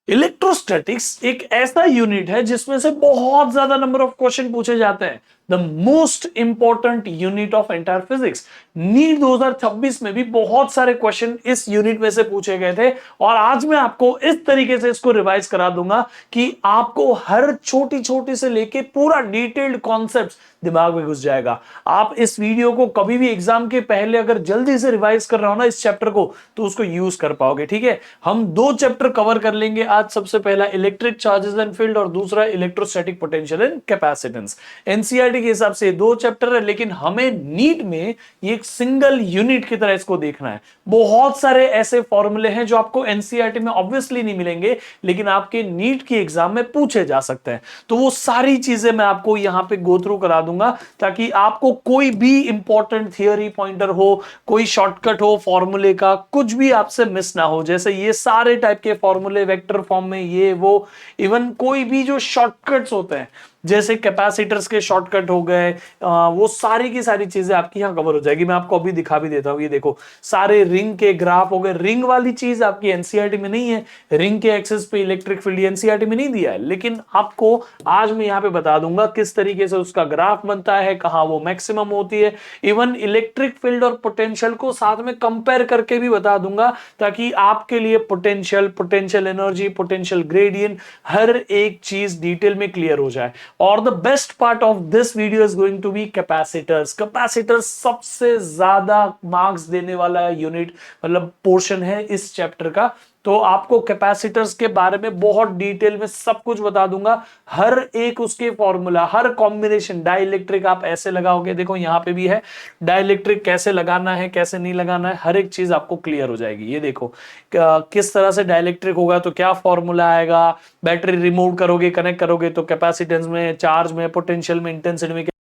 Electrostatics एक ऐसा unit है जिसमें से बहुत ज्यादा नंबर ऑफ क्वेश्चन पूछे जाते हैं। The most important unit of entire physics. NEET 2026 में भी बहुत सारे क्वेश्चन इस यूनिट में से पूछे गए थे और आज मैं आपको इस तरीके से इसको रिवाइज करा दूंगा कि आपको हर छोटी छोटी से लेके पूरा डिटेल्ड कॉन्सेप्ट दिमाग में घुस जाएगा। आप इस वीडियो को कभी भी एग्जाम के पहले अगर जल्दी से रिवाइज कर रहे हो ना इस चैप्टर को, तो उसको यूज कर पाओगे। ठीक है, हम दो चैप्टर कवर कर लेंगे आज। सबसे पहला इलेक्ट्रिक चार्जेस एंड फील्ड और दूसरा electrostatic potential and capacitance. NCERT के हिसाब से दो चैप्टर है, लेकिन हमें नीट में ये एक सिंगल यूनिट की तरह इसको देखना है। बहुत सारे ऐसे फॉर्मूले हैं जो आपको एनसीईआरटी में ऑब्वियसली नहीं मिलेंगे, लेकिन आपके नीट की एग्जाम में पूछे जा सकते हैं। तो वो सारी चीजें मैं आपको यहां पे गो थ्रू करा दूंगा, ताकि आपको कोई भी इंपॉर्टेंट थियरी पॉइंटर हो, कोई शॉर्टकट हो फॉर्मूले का, कुछ भी आपसे मिस ना हो। जैसे ये सारे टाइप के फॉर्मूले वेक्टर फॉर्म में, ये वो, इवन कोई भी जो शॉर्टकट्स होते हैं जैसे कैपेसिटर्स के शॉर्टकट हो गए, वो सारी की सारी चीजें आपकी यहां कवर हो जाएगी। मैं आपको अभी दिखा भी देता हूं। ये देखो, सारे रिंग के ग्राफ हो गए। रिंग वाली चीज आपकी एनसीईआरटी में नहीं है। रिंग के एक्सिस पे इलेक्ट्रिक फील्ड एनसीईआरटी में नहीं दिया है, लेकिन आपको आज मैं यहां पे बता दूंगा किस तरीके से उसका ग्राफ बनता है, कहां वो मैक्सिमम होती है। इवन इलेक्ट्रिक फील्ड और पोटेंशियल को साथ में कंपेयर करके भी बता दूंगा, ताकि आपके लिए potential, potential energy, potential gradient, हर एक चीज डिटेल में क्लियर हो जाए। और the best part of this video is going to be capacitors. Capacitors सबसे ज्यादा मार्क्स देने वाला यूनिट, मतलब पोर्शन है इस चैप्टर का। तो आपको कैपेसिटर्स के बारे में बहुत डिटेल में सब कुछ बता दूंगा। हर एक उसके फॉर्मूला, हर कॉम्बिनेशन, डाइलेक्ट्रिक आप ऐसे लगाओगे, देखो यहां पे भी है, डाइलेक्ट्रिक कैसे लगाना है, कैसे नहीं लगाना है, हर एक चीज आपको क्लियर हो जाएगी। ये देखो किस तरह से डाइलेक्ट्रिक होगा तो क्या फॉर्मूला आएगा, बैटरी रिमूव करोगे, कनेक्ट करोगे तो कैपेसिटेंस में, चार्ज में, पोटेंशियल में, इंटेंसिटी में, किस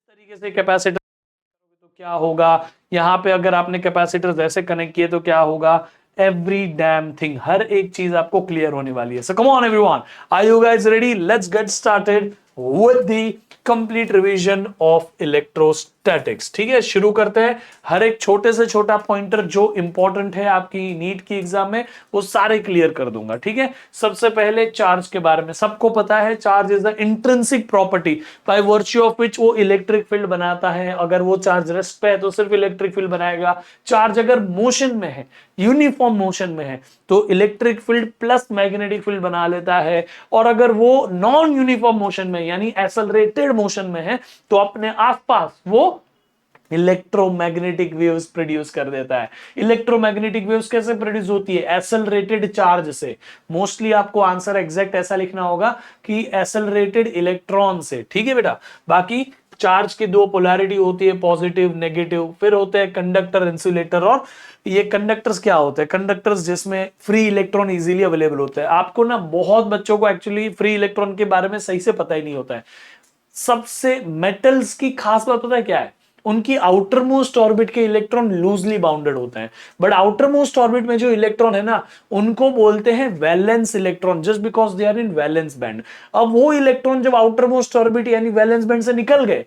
तरीके से कैपेसिटर तो क्या होगा। यहां पे अगर आपने कैपेसिटर ऐसे कनेक्ट किए तो क्या होगा। एवरी डैम थिंग, हर एक चीज आपको क्लियर होने वाली है। So come on everyone, are you guys ready? Let's get started with the complete revision of electrostatics. ठीक है, शुरू करते हैं। हर एक छोटे से छोटा पॉइंटर जो इंपॉर्टेंट है आपकी नीट की एग्जाम में, वो सारे क्लियर कर दूंगा। ठीक है, सबसे पहले चार्ज के बारे में सबको पता है। Charge is the intrinsic property by virtue of which वो इलेक्ट्रिक फील्ड बनाता है। अगर वो चार्ज रेस्ट पे है तो सिर्फ इलेक्ट्रिक फील्ड बनाएगा। चार्ज अगर मोशन में है, यूनिफॉर्म मोशन में है, तो electric field plus magnetic field बना लेता है। और अगर वो नॉन यूनिफॉर्म मोशन में यानी एक्सेलरेटेड मोशन में है, तो अपने आसपास वो इलेक्ट्रोमैग्नेटिक वेव्स प्रोड्यूस कर देता है। इलेक्ट्रोमैग्नेटिक वेव्स कैसे प्रोड्यूस होती है? एक्सेलरेटेड चार्ज से। मोस्टली आपको आंसर एग्जैक्ट ऐसा लिखना होगा कि एक्सेलरेटेड इलेक्ट्रॉन से। ठीक है बेटा, बाकी चार्ज की दो पोलैरिटी होती है, पॉजिटिव नेगेटिव। फिर होते हैं कंडक्टर, इंसुलेटर। और ये कंडक्टर्स क्या होते हैं? कंडक्टर्स जिसमें फ्री इलेक्ट्रॉन इजीली अवेलेबल होते हैं। आपको ना बहुत बच्चों को एक्चुअली फ्री इलेक्ट्रॉन के बारे में सही से पता ही नहीं होता है। सबसे मेटल्स की खास बात पता है क्या है? उनकी आउटर मोस्ट ऑर्बिट के इलेक्ट्रॉन लूजली बाउंडेड होते हैं। बट आउटर मोस्ट ऑर्बिट में जो इलेक्ट्रॉन है ना, उनको बोलते हैं valence electron, just because they are in valence band. अब वो इलेक्ट्रॉन जब आउटर मोस्ट ऑर्बिट यानी वैलेंस बैंड से निकल गए,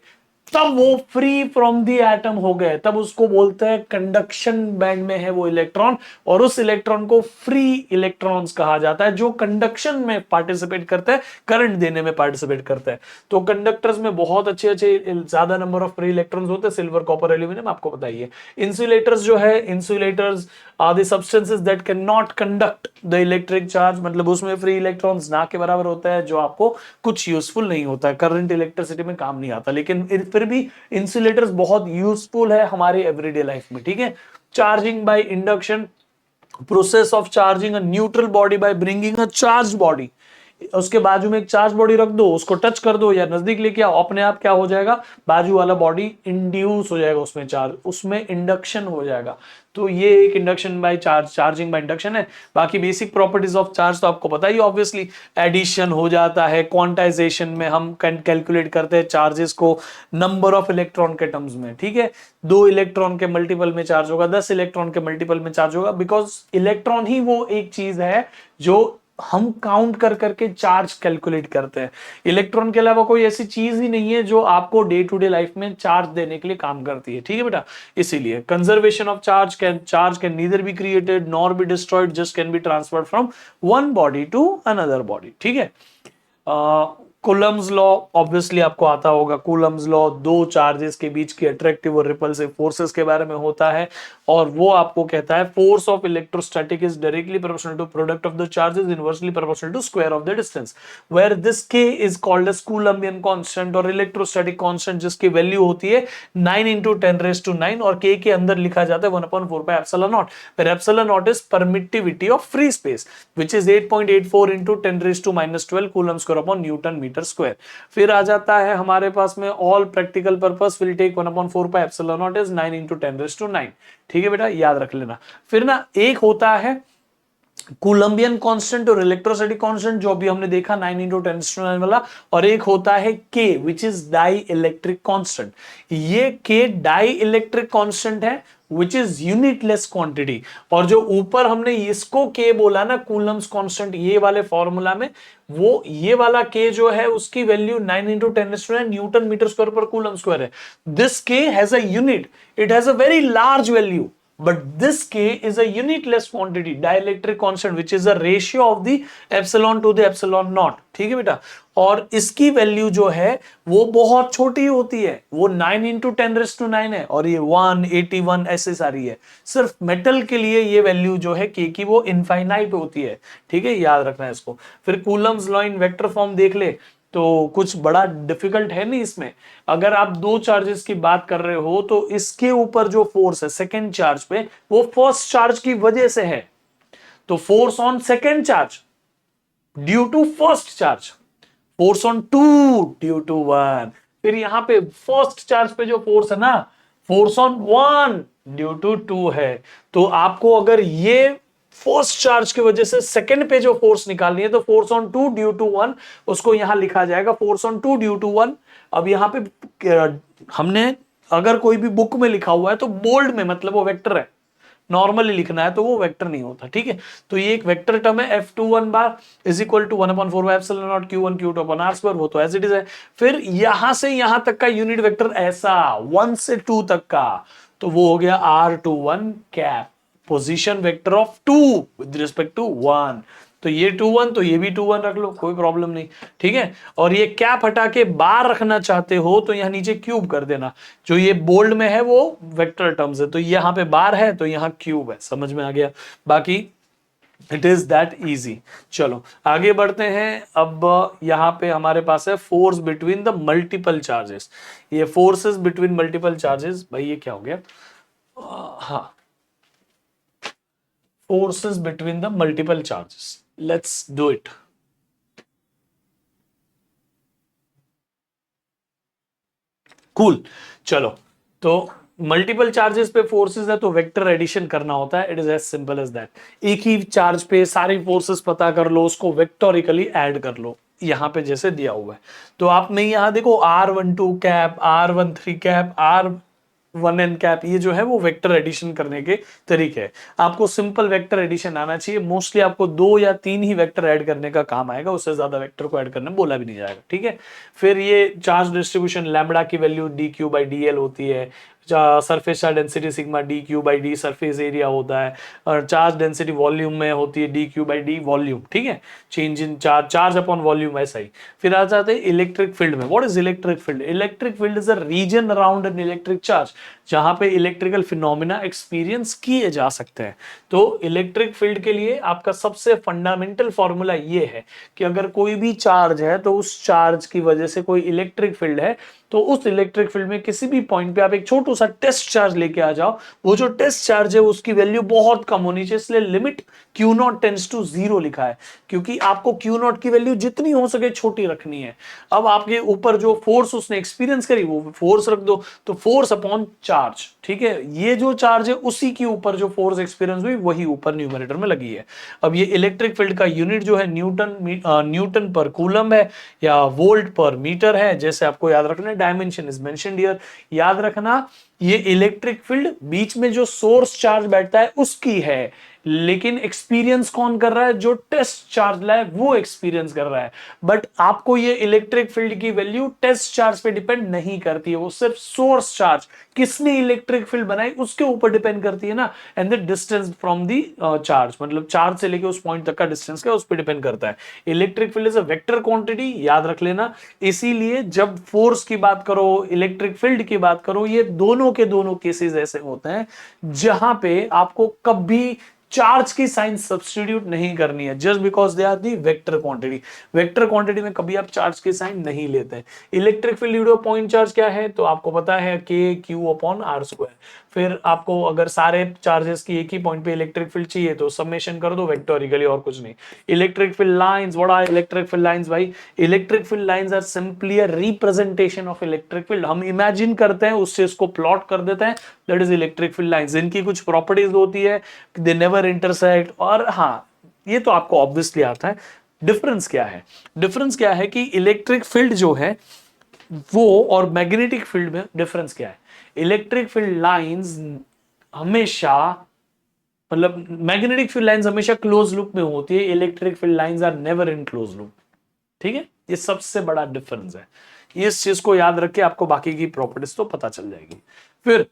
तब वो फ्री फ्रॉम द एटम हो गए, तब उसको बोलते हैं कंडक्शन बैंड में है वो इलेक्ट्रॉन। और उस इलेक्ट्रॉन को फ्री इलेक्ट्रॉन्स कहा जाता है, जो कंडक्शन में पार्टिसिपेट करते हैं, करंट देने में पार्टिसिपेट करते हैं। तो कंडक्टर्स में बहुत अच्छे अच्छे ज्यादा नंबर ऑफ फ्री इलेक्ट्रॉन्स होते हैं, सिल्वर, कॉपर, एल्यूमिनियम, आपको बताइए। इंसुलेटर्स जो है, insulators are the substances that can not conduct the electric charge, मतलब उसमें फ्री इलेक्ट्रॉन्स ना के बराबर होता है, जो आपको कुछ यूजफुल नहीं होता है, करंट इलेक्ट्रिसिटी में काम नहीं आता। लेकिन फिर भी इंसुलेटर्स बहुत यूजफुल है हमारे एवरीडे लाइफ में। ठीक है, charging by induction, process of charging a neutral body by bringing a charge body. उसके बाजू में एक चार्ज बॉडी रख दो, उसको टच कर दो या नजदीक लेके आओ, अपने आप क्या हो जाएगा? बाजू वाला बॉडी इंड्यूस हो जाएगा उसमें चार्ज, उसमें इंडक्शन हो जाएगा। तो ये एक induction by charge, charging by induction है। बाकी बेसिक प्रॉपर्टीज ऑफ चार्ज तो आपको पता ही, ऑब्वियसली एडिशन हो जाता है, क्वांटाइजेशन में हम कैलकुलेट करते हैं चार्जेस को नंबर ऑफ इलेक्ट्रॉन के टर्म्स में। ठीक है, 2 इलेक्ट्रॉन के मल्टीपल में चार्ज होगा, 10 इलेक्ट्रॉन के मल्टीपल में चार्ज होगा, बिकॉज इलेक्ट्रॉन ही वो एक चीज है जो हम काउंट कर करके चार्ज कैलकुलेट करते हैं। इलेक्ट्रॉन के अलावा कोई ऐसी चीज ही नहीं है जो आपको डे टू डे लाइफ में चार्ज देने के लिए काम करती है, ठीक है बेटा। इसीलिए conservation of charge can neither be created nor be destroyed, just can be transferred from one body to another body, ठीक है। कूलम्स लॉ ऑब्वियसली आपको आता होगा। कूलम्स लॉ दो चार्जेस के बीच की अट्रैक्टिव और रिपल्सिव फोर्सेस के बारे में होता है, और वो आपको कहता है force of electrostatic is directly proportional to product of the charges inversely proportional to square of the distance, where this K is called as Coulombian constant और इलेक्ट्रोस्टैटिक कांस्टेंट, जिसकी वैल्यू होती है 9 into 10⁻⁹ और के अंदर लिखा जाता है 1/4 where epsilon naught is permittivity of free space which is 8.84 into 10⁻⁻12 coulomb square upon Newton meter square। फिर आ जाता है हमारे पास में all practical purpose will take 1/4 is 9 into 10⁹ ठीक है बेटा, याद रख लेना। फिर ना एक होता है कूलम्बियन कांस्टेंट और इलेक्ट्रोस्टैटिक कांस्टेंट जो अभी हमने देखा 9 into 10⁻⁹ वाला, और एक होता है K which is dielectric constant. ये के डाई इलेक्ट्रिक कांस्टेंट है विच इज यूनिटलेस क्वांटिटी, और जो ऊपर हमने इसको के बोला ना कूलम्स कांस्टेंट ये वाले फॉर्मूला में, वो ये वाला के जो है उसकी value 9 into 10⁻⁹ newton metre square पर कूलम स्क्वायर है। This K has a unit, it has a very large value, but this k is a unitless quantity dielectric constant which is a ratio of the epsilon to the epsilon naught, ठीक है बेटा। और इसकी value जो है वो बहुत छोटी होती है, वो 9 into 10⁻⁹ है, और ये 181 ऐसे सारी है। सिर्फ मेटल के लिए ये वैल्यू जो है k की वो इनफाइनाइट होती है, ठीक है, याद रखना है इसको। फिर Coulomb's law in vector form देख ले तो कुछ बड़ा डिफिकल्ट है नहीं इसमें। अगर आप दो चार्जेस की बात कर रहे हो तो इसके ऊपर जो फोर्स है सेकेंड चार्ज पे वो फर्स्ट चार्ज की वजह से है, तो force on second charge due to first charge, force on two due to one. फिर यहां पे फर्स्ट चार्ज पे जो फोर्स है ना force on one due to two है। तो आपको अगर ये फर्स्ट चार्ज की वजह से सेकंड पे जो फोर्स निकालनी है तो force on two due to one, उसको यहां लिखा जाएगा force on two due to one. अब यहां पे हमने अगर कोई भी बुक में लिखा हुआ है तो बोल्ड में मतलब वो वेक्टर है, नॉर्मली लिखना है तो वो वेक्टर नहीं होता, ठीक है। तो ये एक वेक्टर टर्म है F21 bar is equal to 1/4 Q1 Q2 upon R square, वो तो एज इट इज है। फिर यहां से यहां तक का यूनिट वेक्टर ऐसा 1 से 2 तक का, तो वो हो गया R21 cap, position vector of 2 with respect to 1। तो ये 2 1 तो ये भी 2 1 रख लो, कोई प्रॉब्लम नहीं, ठीक है। और ये कैप हटा के बार रखना चाहते हो तो यहां नीचे क्यूब कर देना, जो ये बोल्ड में है वो वेक्टर टर्म्स है, तो यहां पे बार है तो यहां क्यूब है, समझ में आ गया। बाकी इट इज दैट इजी। चलो आगे बढ़ते हैं। अब यहां पे हमारे पास है force between the multiple charges. ये फोर्सेस बिटवीन मल्टीपल चार्जेस, भाई ये क्या हो गया, हाँ, forces between the multiple charges. Let's do it. Cool. चलो, तो मल्टीपल चार्जेस पे फोर्सेस है तो वेक्टर एडिशन करना होता है, it is as simple as that. एक ही चार्ज पे सारी फोर्सेस पता कर लो, उसको वेक्टोरिकली ऐड कर लो, यहां पे जैसे दिया हुआ है। तो आप में यहां देखो R12 cap, R13 cap, R1n cap, ये जो है वो वेक्टर एडिशन करने के तरीके हैं। आपको सिंपल वेक्टर एडिशन आना चाहिए, मोस्टली आपको 2 या 3 ही वेक्टर ऐड करने का काम आएगा, उससे ज्यादा वेक्टर को ऐड करने बोला भी नहीं जाएगा, ठीक है। फिर ये चार्ज डिस्ट्रीब्यूशन लैम्बडा की वैल्यू dQ/dl होती है, surface charge density sigma dQ/d surface area होता है, और चार्ज डेंसिटी वॉल्यूम में होती है dQ/d वॉल्यूम, ठीक है, change in charge upon volume ऐसा ही। फिर आ जाते हैं इलेक्ट्रिक फील्ड में। What is electric field? Electric field is a region around an electric charge जहां पे इलेक्ट्रिकल फिनोमिना एक्सपीरियंस किए जा सकते हैं। तो इलेक्ट्रिक फील्ड के लिए आपका सबसे फंडामेंटल फॉर्मूला ये है कि अगर कोई भी चार्ज है तो उस चार्ज की वजह से कोई इलेक्ट्रिक फील्ड है, तो उस इलेक्ट्रिक फील्ड में किसी भी पॉइंट पे आप एक छोटू सा टेस्ट चार्ज लेके आ जाओ, वो जो टेस्ट चार्ज है उसकी वैल्यू बहुत कम होनी चाहिए, इसलिए लिमिट Q0 टेंड्स टू 0 लिखा है, क्योंकि आपको Q0 की वैल्यू जितनी हो सके छोटी रखनी है। अब आपके ऊपर जो फोर्स उसने एक्सपीरियंस करी वो फोर्स रख दो, तो फोर्स अपॉन चार्ज, ठीक है, ये जो चार्ज है उसी के ऊपर जो फोर्स एक्सपीरियंस हुई वही ऊपर न्यूमरेटर में लगी है। अब ये इलेक्ट्रिक फील्ड का यूनिट जो है न्यूटन पर कूलम है या वोल्ट पर मीटर है, जैसे आपको याद रखना है, डायमेंशन इज मेंशन्ड हियर। याद रखना ये इलेक्ट्रिक फील्ड बीच में जो सोर्स चार्ज बैठता है उसकी है, लेकिन एक्सपीरियंस कौन कर रहा है? जो टेस्ट चार्ज लाए वो एक्सपीरियंस कर रहा है। बट आपको ये इलेक्ट्रिक फील्ड की वैल्यू टेस्ट चार्ज पे डिपेंड नहीं करती है, वो सिर्फ सोर्स चार्ज, किसने इलेक्ट्रिक फील्ड बनाई उसके ऊपर डिपेंड करती है ना। And the distance from the charge, मतलब चार्ज से लेके उस पॉइंट तक का डिस्टेंस क्या उस पर डिपेंड करता है। Electric field is a vector quantity, याद रख लेना। इसीलिए जब फोर्स की बात करो, इलेक्ट्रिक फील्ड की बात करो, ये दोनों के दोनों केसेस ऐसे होते हैं जहां पे आपको कभी चार्ज की साइन सब्स्टिट्यूट नहीं करनी है, just because they are the vector quantity. Vector quantity में कभी आप चार्ज की साइन नहीं लेते हैं। Electric field due to point charge क्या है? तो आपको पता है K Q upon R square. फिर आपको अगर सारे चार्जेस की एक ही पॉइंट पे इलेक्ट्रिक फील्ड चाहिए तो समेशन कर दो वेक्टोरिकली, और कुछ नहीं। Electric field lines, what are electric field lines? भाई electric field lines are simply a representation of electric field. हम इमेजिन करते हैं, उससे इसको प्लॉट कर देते हैं, that is electric field lines. इनकी कुछ प्रॉपर्टीज होती है, दे नेवर इंटरसेक्ट, और हाँ ये तो आपको ऑब्वियसली आता है। डिफरेंस क्या है? डिफरेंस क्या है कि इलेक्ट्रिक फील्ड जो है वो और मैग्नेटिक फील्ड में डिफरेंस क्या है? इलेक्ट्रिक फील्ड लाइंस हमेशा, मतलब मैग्नेटिक फील्ड लाइंस हमेशा क्लोज लूप में होती है, electric field lines are never in close loop. ठीक है, ये सबसे बड़ा डिफरेंस है। इस चीज को याद रख के आपको बाकी की प्रॉपर्टीज तो पता चल जाएगी। फिर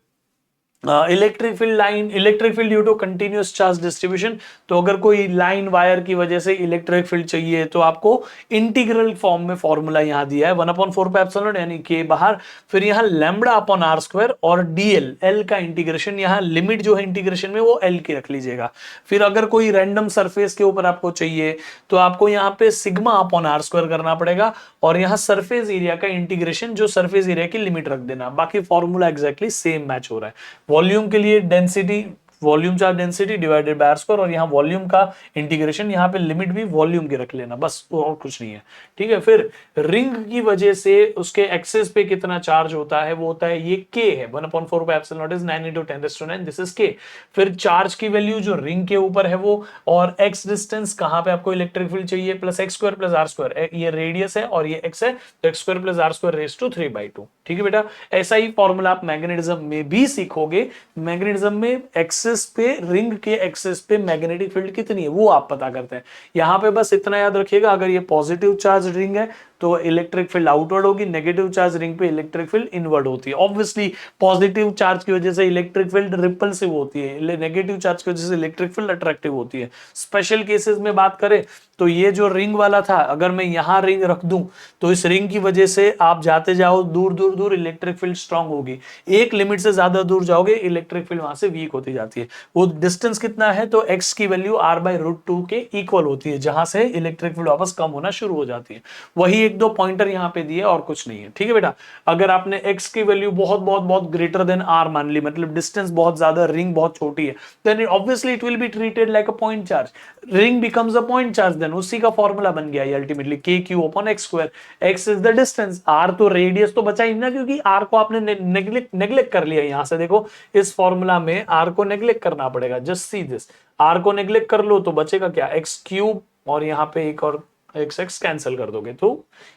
electric field line, electric field due to continuous charge distribution. तो अगर कोई लाइन वायर की वजह से इलेक्ट्रिक फील्ड चाहिए तो आपको इंटीग्रल फॉर्म में फॉर्मूला यहां दिया है 1/4 पे एप्सिलॉन यानी के बाहर, फिर यहां लैम्बडा अपॉन आर स्क्वायर और डीएल, एल का इंटीग्रेशन, यहां लिमिट जो है इंटीग्रेशन में वो एल की रख लीजिएगा। फिर अगर कोई रैंडम सरफेस के ऊपर आपको चाहिए तो आपको यहां पे सिग्मा अपॉन आर स्क्वायर करना पड़ेगा, और यहां सरफेस एरिया का इंटीग्रेशन जो सरफेस एरिया की लिमिट रख देना। बाकी फॉर्मूला एग्जैक्टली सेम मैच हो रहा है। वॉल्यूम के लिए density, volume charge density divided by R square, और यहाँ वॉल्यूम का इंटीग्रेशन, यहाँ पे लिमिट भी वॉल्यूम की रख लेना, बस और कुछ नहीं है। ठीक है, फिर रिंग की वजह से उसके एक्सेस पे कितना चार्ज होता है, वो होता है ये के है 1/4 पे epsilon not is 9 × 10⁹, this is के। फिर चार्ज की वैल्यू जो रिंग के ऊपर है वो, और एक्स डिस्टेंस कहां पे आपको इलेक्ट्रिक फील्ड चाहिए, plus X square plus R square, ये रेडियस है और ये एक्स है, तो X square plus R square raise to 3/2। ठीक है बेटा, ऐसा ही फॉर्मूला आप मैग्नेटिज्म में भी सीखोगे। मैग्नेटिज्म में एक्सेस पे, रिंग के एक्सेस पे मैग्नेटिक फील्ड कितनी है वो आप पता करते हैं। यहां पे बस इतना याद रखिएगा, अगर ये पॉजिटिव चार्ज रिंग है तो इलेक्ट्रिक फील्ड आउटवर्ड होगी, नेगेटिव चार्ज रिंग पे इलेक्ट्रिक फील्ड इनवर्ड होती है। ऑब्वियसली पॉजिटिव चार्ज की वजह से इलेक्ट्रिक फील्ड रिपल्सिव होती है, नेगेटिव चार्ज की वजह से इलेक्ट्रिक फील्ड अट्रैक्टिव होती है। स्पेशल केसेस में बात करें तो ये जो रिंग वाला था, अगर मैं यहां रिंग रख दूं तो इस रिंग की वजह से आप जाते जाओ दूर दूर दूर, इलेक्ट्रिक फील्ड स्ट्रांग होगी। एक लिमिट से ज्यादा दूर जाओगे इलेक्ट्रिक फील्ड वहां से वीक होती जाती है। वो डिस्टेंस कितना है, तो एक्स की वैल्यू r/√2 के इक्वल होती है, जहां से इलेक्ट्रिक फील्ड वापस कम होना शुरू हो जाती है। वही एक दो पॉइंटर यहां पे दिए और कुछ नहीं है। ठीक है बेटा, अगर आपने x की वैल्यू बहुत बहुत बहुत ग्रेटर देन r मान ली, मतलब डिस्टेंस बहुत ज्यादा, रिंग बहुत छोटी है, then obviously it will be treated like a point charge. Ring becomes a point charge, then उसी का फॉर्मूला बन गया ये ultimately K Q upon X square. X is the distance, R तो रेडियस तो बचा ही ना, क्योंकि आर को आपने नेग्लेक्ट कर लिया। यहां से देखो इस फॉर्मूला में आर को नेग्लेक्ट करना पड़ेगा, जस्ट सी दिस, आर को नेग्लेक्ट कर लो तो बचेगा क्या, एक्स क्यूब, और यहाँ पे एक और एक्स एक्स कैंसिल कर दोगे तो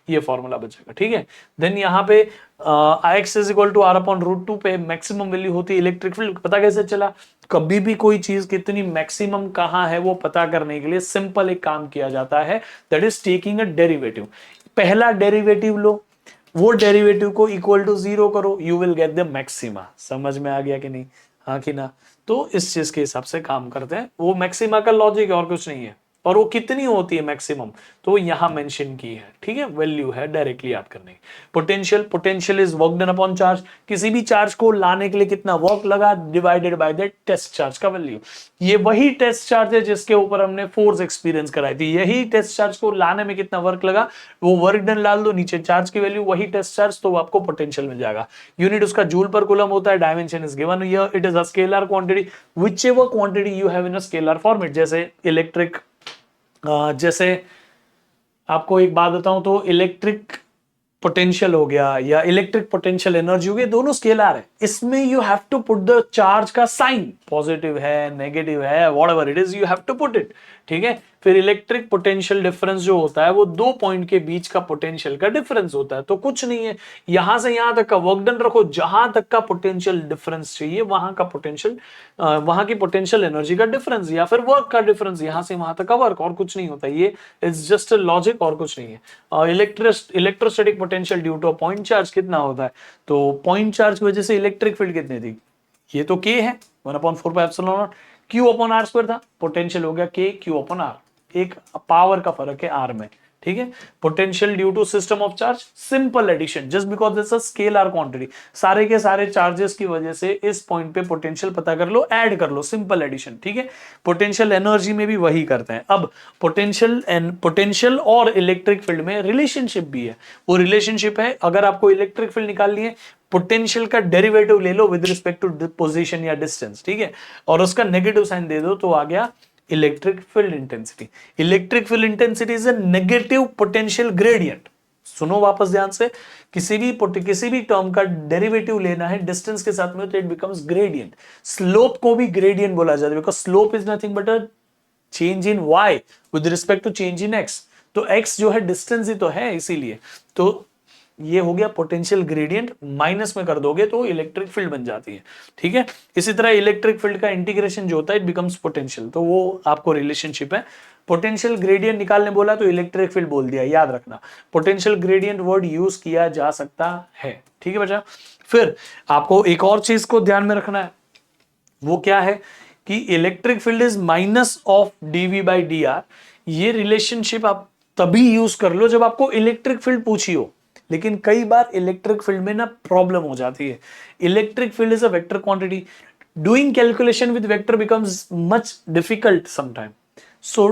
ये फॉर्मूला बचेगा। ठीक है, देन यहाँ पे x is equal to r/√2 पे मैक्सिमम वैल्यू होती है इलेक्ट्रिक फील्ड। पता कैसे चला? कभी भी कोई चीज कितनी मैक्सिमम कहां है वो पता करने के लिए सिंपल एक काम किया जाता है, that is taking a derivative. पहला डेरिवेटिव लो, वो डेरिवेटिव को इक्वल टू 0 करो, you will get the maxima. समझ में आ गया कि नहीं? हाँ कि ना? तो इस चीज के हिसाब से काम करते हैं, वो मैक्सिमा का लॉजिक है और कुछ नहीं है। और वो कितनी होती है मैक्सिमम, तो यहां मेंशन की है। ठीक है, वैल्यू है डायरेक्टली याद करने की। Potential, potential is work done upon charge. किसी भी चार्ज को लाने के लिए कितना वर्क लगा, divided by the test charge का वैल्यू। ये वही टेस्ट चार्ज है जिसके ऊपर हमने फोर्स एक्सपीरियंस कराई थी। यही टेस्ट चार्ज को लाने में कितना वर्क लगा, वो वर्क डन डाल दो, नीचे चार्ज की वैल्यू, वही टेस्ट चार्ज, तो आपको पोटेंशियल मिल जाएगा। यूनिट उसका जूल पर कूलम होता है। Dimension is given here, it is a scalar quantity whichever quantity you have in a scalar format. जैसे इलेक्ट्रिक, जैसे आपको एक बात बताऊं तो इलेक्ट्रिक पोटेंशियल हो गया या इलेक्ट्रिक पोटेंशियल एनर्जी हो गई, दोनों स्केलर है। इसमें you have to put the charge का साइन, पॉजिटिव है, नेगेटिव है, whatever it is, you have to put it. ठीक है। फिर इलेक्ट्रिक पोटेंशियल डिफरेंस जो होता है वो दो पॉइंट के बीच का पोटेंशियल का डिफरेंस होता है। तो कुछ नहीं है, यहां से यहां तक का वर्क डन रखो, जहां तक का पोटेंशियल डिफरेंस चाहिए वहां का पोटेंशियल, वहां की पोटेंशियल एनर्जी का डिफरेंस या फिर वर्क का डिफरेंस, यहां से वहां तक का वर्क, और कुछ नहीं होता। ये इज जस्ट अ लॉजिक और कुछ नहीं है। Electrostatic potential due to point charge कितना होता है, तो पॉइंट चार्ज की वजह से इलेक्ट्रिक फील्ड कितनी थी, ये तो के है 1/4πε0, क्यू अपॉन आर स्क्वायर था, पोटेंशियल हो गया के क्यू अपॉन आर, एक पावर का फर्क है आर में, ठीक है। Potential due to system of charge, simple addition, just because it's a scalar quantity, सारे के सारे चार्जेस की वजह से इस पॉइंट पे पोटेंशियल पता कर लो, ऐड कर लो, सिंपल एडिशन, ठीक है। पोटेंशियल एनर्जी में भी वही करते हैं। अब पोटेंशियल और इलेक्ट्रिक फील्ड में रिलेशनशिप भी है, वो रिलेशनशिप है, अगर आपको इलेक्ट्रिक फील्ड निकालनी है, पोटेंशियल का डेरिवेटिव ले लो विद रिस्पेक्ट टू पोजीशन या डिस्टेंस, ठीक है, और उसका नेगेटिव साइन दे दो तो आ गया electric field intensity. Electric field intensity is a negative potential gradient. सुनो वापस ध्यान से, किसी भी टर्म का डेरिवेटिव लेना है डिस्टेंस के साथ में तो इट बिकम्स ग्रेडियंट। स्लोप को भी ग्रेडियंट बोला जाता है because slope is nothing but a change in y with respect to change in x, तो x जो है डिस्टेंस ही तो है, इसीलिए तो ये हो गया पोटेंशियल ग्रेडियंट, माइनस में कर दोगे तो इलेक्ट्रिक फील्ड बन जाती है, ठीक है। इसी तरह इलेक्ट्रिक फील्ड का इंटीग्रेशन जो होता है इट बिकम्स पोटेंशियल, तो वो आपको रिलेशनशिप है। पोटेंशियल ग्रेडियंट निकालने बोला तो इलेक्ट्रिक फील्ड बोल दिया, याद रखना पोटेंशियल ग्रेडियंट वर्ड यूज किया जा सकता है, ठीक है बच्चा। फिर आपको एक और चीज को ध्यान में रखना है, वो क्या है कि electric field is minus of d V by d R. ये रिलेशनशिप आप तभी यूज कर लो जब आपको इलेक्ट्रिक फील्ड पूछी हो, लेकिन कई बार इलेक्ट्रिक फील्ड में ना प्रॉब्लम हो जाती है। Electric field is a vector quantity, doing calculation with vector becomes much difficult sometime, so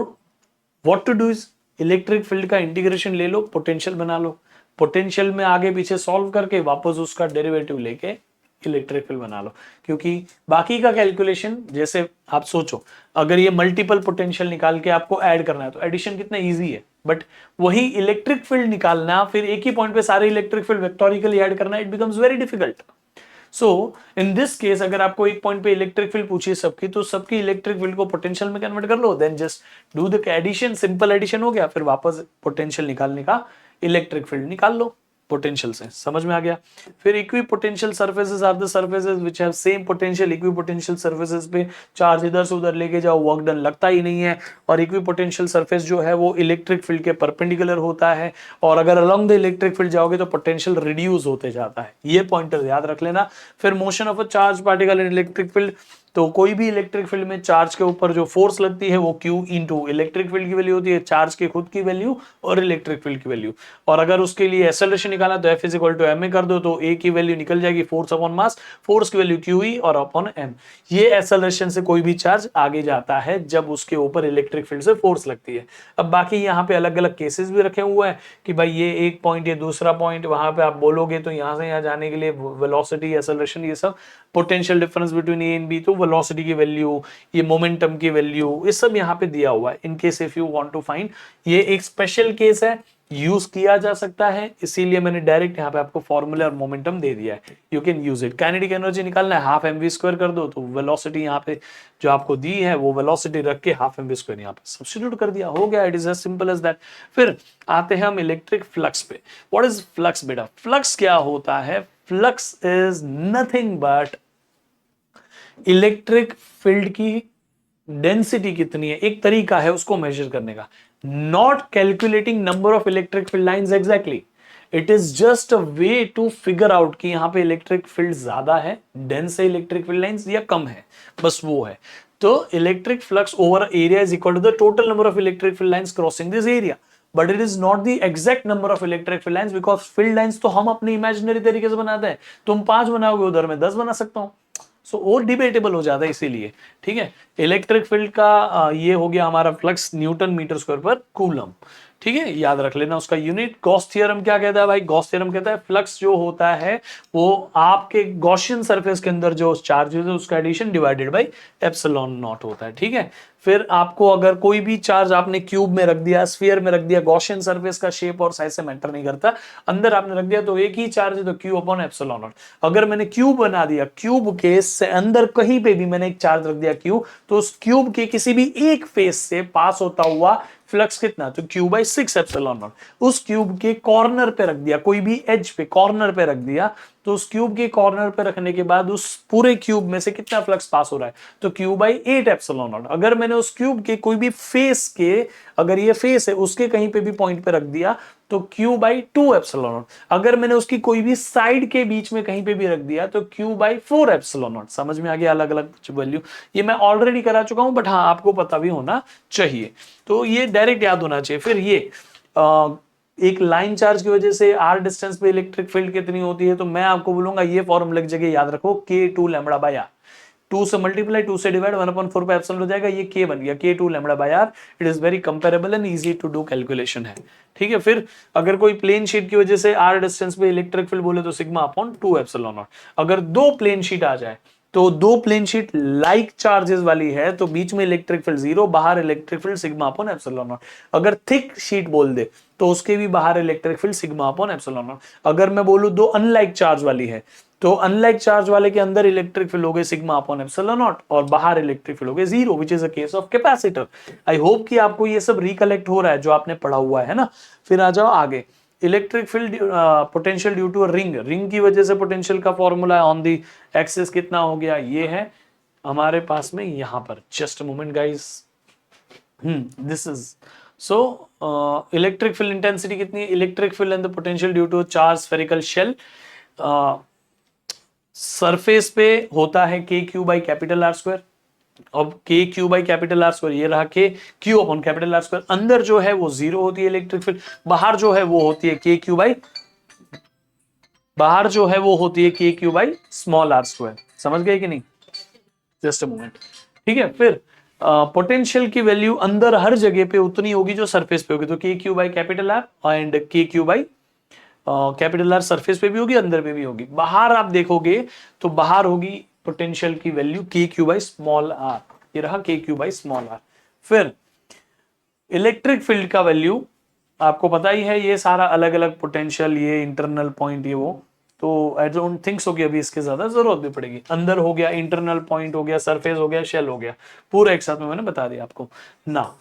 what to do is electric field का इंटीग्रेशन ले लो, पोटेंशियल बना लो, पोटेंशियल में आगे पीछे सॉल्व करके वापस उसका डेरिवेटिव लेके इलेक्ट्रिक फील्ड बना लो, क्योंकि बाकी का कैलकुलेशन जैसे आप सोचो अगर ये मल्टीपल पोटेंशियल निकाल के आपको ऐड करना है तो एडिशन कितना इजी है, बट वही इलेक्ट्रिक फील्ड निकालना फिर एक ही पॉइंट पे सारे इलेक्ट्रिक फील्ड वेक्टोरिकली ऐड करना, it becomes very difficult. So in this case अगर आपको एक पॉइंट पे इलेक्ट्रिक फील्ड पूछिए सबकी, तो सबकी इलेक्ट्रिक फील्ड को पोटेंशियल में कन्वर्ट कर लो, then just do the addition, simple addition हो गया, फिर वापस पोटेंशियल निकालने का इलेक्ट्रिक फील्ड निकाल लो पोटेंशियल से, समझ में आ गया। फिर equipotential surfaces are the surfaces which have same potential. Equipotential surfaces पे चार्ज इधर से उधर लेके जाओ, वर्क डन लगता ही नहीं है, और इक्वी पोटेंशियल सर्फेस जो है वो इलेक्ट्रिक फील्ड के परपेंडिकुलर होता है, और अगर अलोंग द इलेक्ट्रिक फील्ड जाओगे तो पोटेंशियल रिड्यूस होते जाता है, ये पॉइंटर याद रख लेना। फिर motion of a charge particle in electric field, तो कोई भी इलेक्ट्रिक फील्ड में चार्ज के ऊपर जो फोर्स लगती है वो Q इंटू इलेक्ट्रिक फील्ड की वैल्यू होती है, चार्ज की खुद की वैल्यू और इलेक्ट्रिक फील्ड की वैल्यू, और अगर उसके लिए एक्सेलरेशन निकालना तो F is equal to ma कर दो तो a की वैल्यू निकल जाएगी फोर्स अपॉन मास, फोर्स की वैल्यू QE और अपॉन m। ये एक्सेलरेशन से कोई भी चार्ज आगे जाता है जब उसके ऊपर इलेक्ट्रिक फील्ड से फोर्स लगती है। अब बाकी यहाँ पे अलग अलग केसेस भी रखे हुए हैं कि भाई ये एक पॉइंट, ये दूसरा पॉइंट, वहां पे आप बोलोगे तो यहाँ से यहाँ जाने के लिए वेलोसिटी, एक्सेलरेशन, ये सब potential difference between A and B, तो वेलोसिटी की वैल्यू, ये मोमेंटम की वैल्यू, ये सब यहाँ पे दिया हुआ है in case if you want to find. ये एक स्पेशल केस है, यूज किया जा सकता है, इसीलिए मैंने डायरेक्ट यहाँ पे आपको फॉर्मूला और मोमेंटम दे दिया है, you can use it. Kinetic energy निकालना है, हाफ mv स्क्वायर कर दो, तो वेलोसिटी यहाँ पे जो आपको दी है वो वेलोसिटी रख के हाफ mv स्क्वायर यहाँ पे सब्स्टिट्यूट कर दिया, हो गया, it is as simple as that. फिर आते हैं हम इलेक्ट्रिक फ्लक्स पे। व्हाट इज फ्लक्स बेटा? फ्लक्स क्या होता है? Flux is nothing but electric field की डेंसिटी कितनी है, एक तरीका है उसको मेजर करने का, not calculating number of electric field lines exactly, it is just a way to figure out कि यहां पे इलेक्ट्रिक फील्ड ज्यादा है, डेंस है इलेक्ट्रिक फील्ड लाइंस, या कम है, बस वो है। तो electric flux over area is equal to the total number of electric field lines crossing this area, but it is not the exact number of electric field lines, because field lines तो हम अपने imaginary तरीके से बनाते हैं, तुम 5 बनाओगे उधर मैं 10 बना सकता हूं, सो और डिबेटेबल हो जाता है इसीलिए, ठीक है। इलेक्ट्रिक फील्ड का ये हो गया हमारा फ्लक्स न्यूटन मीटर स्क्वायर पर कूलम, ठीक है, याद रख लेना उसका यूनिट। गॉस थ्योरम क्या कहता है भाई? गॉस थ्योरम कहता है फ्लक्स जो होता है वो आपके गॉसियन सरफेस के अंदर जो चार्जेस है उसका addition divided by epsilon naught होता है, ठीक है। फिर आपको अगर कोई भी चार्ज आपने क्यूब में रख दिया, स्फीयर में रख दिया, गॉसियन सरफेस का शेप और साइज से मैटर नहीं करता, अंदर आपने रख दिया तो एक ही चार्ज है, तो क्यू अपॉन एप्सिलॉन नॉट। अगर मैंने क्यूब बना दिया, क्यूब के से अंदर कहीं पे भी मैंने एक चार्ज रख दिया क्यू, तो उस क्यूब के किसी भी एक फेस से पास होता हुआ फ्लक्स कितना, तो क्यू बाई 6 एप्सिलॉन नॉट। उस क्यूब के कॉर्नर पे रख दिया, कोई भी एज पे कॉर्नर पे रख दिया, तो उस क्यूब के कॉर्नर पे रखने के बाद उस पूरे क्यूब में से कितना फ्लक्स पास हो रहा है, तो क्यू बाई 8 एप्सिलॉन नॉट। अगर मैंने उस क्यूब के कोई भी फेस के, अगर ये फेस है उसके कहीं पे भी पॉइंट पे रख दिया, तो क्यू बाई 2 एप्सिलॉन नॉट। अगर मैंने उसकी कोई भी साइड के बीच में कहीं पे भी रख दिया, तो क्यू बाई 4 एप्सिलॉन नॉट। समझ में आ गया अलग अलग वैल्यू? ये मैं ऑलरेडी करा चुका हूं, बट हाँ आपको पता भी होना चाहिए, तो ये डायरेक्ट याद होना चाहिए। फिर ये एक लाइन चार्ज की वजह से आर डिस्टेंस पे इलेक्ट्रिक फील्ड कितनी होती है, तो मैं आपको बोलूंगा ये फॉर्मूला की जगह याद रखो K2 लैम्बडा बाय आर। 2 से मल्टीप्लाई, 2 से डिवाइड, 1/4 पे एप्सिलॉन हो जाएगा, ये K बन गया K2 lambda by R. It is very comparable and easy to do calculation है, ठीक है। फिर अगर कोई प्लेन शीट की वजह से आर डिस्टेंस पे इलेक्ट्रिक फील्ड बोले तो सिग्मा अपॉन 2 एप्सिलॉन नॉट। अगर दो प्लेन शीट आ जाए, तो दो प्लेन शीट लाइक चार्जेस वाली है, तो बीच में इलेक्ट्रिक फील्ड 0, बाहर electric field sigma upon epsilon not. अगर थिक शीट बोल दे तो उसके भी बाहर electric field sigma upon epsilon not. अगर मैं बोलूं दो अनलाइक चार्ज वाली है, तो अनलाइक चार्ज वाले के अंदर इलेक्ट्रिक फील्ड हो गए सिग्मा अपॉन एप्सिलॉन नॉट और बाहर इलेक्ट्रिक फील्ड हो गए 0, which is a case of capacitor. I hope कि आपको ये सब रिकलेक्ट हो रहा है जो आपने पढ़ा हुआ है ना। फिर आ जाओ आगे, electric field potential due to a ring. Ring की वजह से पोटेंशियल का फॉर्मूला ऑन दी एक्सिस कितना हो गया, ये है हमारे पास में यहां पर। Just a moment guys, this is so electric field intensity कितनी है, electric field and the potential due to charge spherical shell. Surface पे होता है K Q by capital R square. अब K Q by capital R square, ये रहा K Q upon capital R square. अंदर जो है वो 0 होती है इलेक्ट्रिक फील्ड, बाहर जो है वो होती है के क्यू बाई, बाहर जो है वो होती है K Q by small R square. समझ गए कि नहीं? जस्ट अ मोमेंट, ठीक है। फिर पोटेंशियल की वैल्यू अंदर हर जगह पे उतनी होगी जो सरफेस पे होगी, तो k Q by capital R and k Q by capital R surface पे भी होगी, अंदर पे भी होगी। बाहर आप देखोगे तो बाहर होगी पोटेंशियल की वैल्यू के क्यू बाई स्मॉल आर, ये रहा K Q by small are. फिर इलेक्ट्रिक फील्ड का वैल्यू आपको पता ही है, ये सारा अलग अलग पोटेंशियल, ये इंटरनल पॉइंट, ये वो, तो आई डोंट थिंक सो कि अभी इसके ज्यादा जरूरत भी पड़ेगी। अंदर हो गया, इंटरनल पॉइंट हो गया, सरफेस हो गया, शेल हो गया, पूरा एक साथ में मैंने बता दिया आपको ना।